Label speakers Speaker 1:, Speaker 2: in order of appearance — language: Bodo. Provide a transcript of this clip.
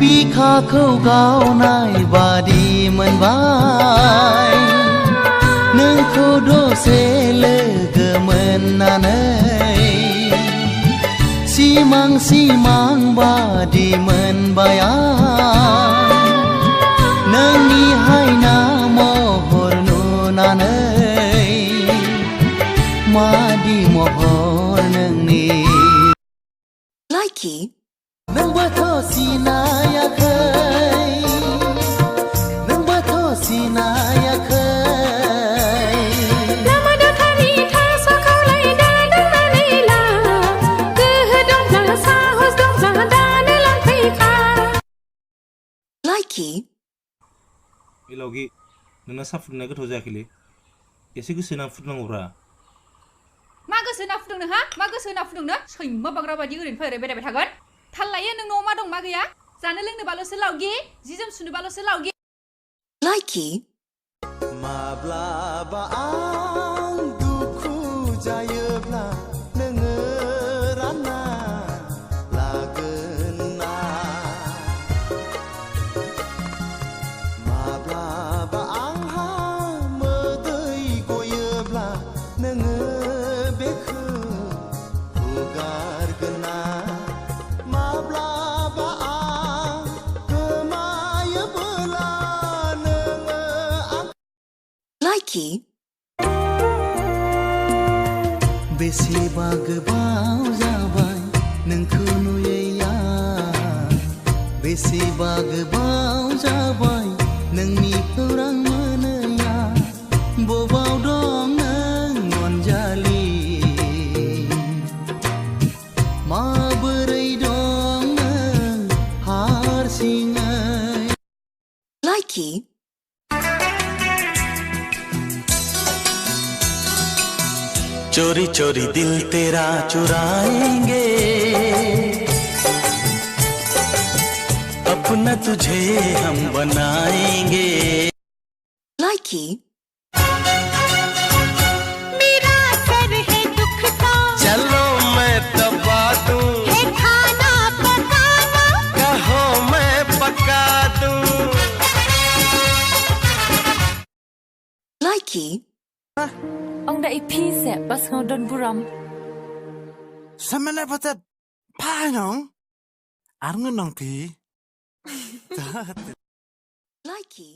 Speaker 1: बिखाखौ गावनाय बादि मोनबाय नोंखौ दसे लोगो मोननानै सिमां सिमां बादि मोनबाय आं नोंनि हायना महर नुनानै मादि महर नोंनि
Speaker 2: Likey
Speaker 1: नोंबोथ' सिनायाखै नोंबोथ' सिनायाखै
Speaker 3: लामा दथानि थास'खौ लायदाननानै ला गोहो दंब्ला साहस दंब्ला दानो लांफैखा
Speaker 2: Likey
Speaker 4: इलावगि नोंना साहा फुदुंनाया गोथाव जायाखैलै एसे गोसो होना फुदुंनांगौब्रा
Speaker 5: मा गोसो होना फुदुंनो हा मा गोसो होना फुदुंनो सैमा बाग्रा बायदि ओरैनो फैबाय बेरायबाय थागोन थाल लायो नों न'आव मा दं मा गैया जानो लोंनोबाल'सो लावगि जि जोम सुनोबाल'सो लावगि
Speaker 2: Likey
Speaker 1: माब्लाबा आं दुखु जायोब्ला नोङो रानना लागोन ना माब्लाबा आंहा मोदै गयोब्ला नोङो बेखौ हुगारगोन ना माब्लाबा आं गोमायोब्ला नोङो आं
Speaker 2: Likey
Speaker 1: बेसेबा गोबाव जाबाय नोंखौ नुयैया बेसेबा गोबाव जाबाय नोंनि खौरां मोनैया बबाव दं नों अनजालि माबोरै दं नों हारसिङै
Speaker 2: Likey
Speaker 1: चोरी चोरी दिल तेरा चुराएंगे अपना तुझे हम बनाएंगे
Speaker 2: Likey
Speaker 3: मेरा सर है दुख का
Speaker 1: चलो मैं दबा दूं
Speaker 3: है खाना पकाना
Speaker 1: कहो मैं पका दूं
Speaker 2: Likey
Speaker 6: Ông đại phi sẽ bắt ngao đơn buram.
Speaker 7: Samana patat pa nong arngon nong pi
Speaker 2: Likey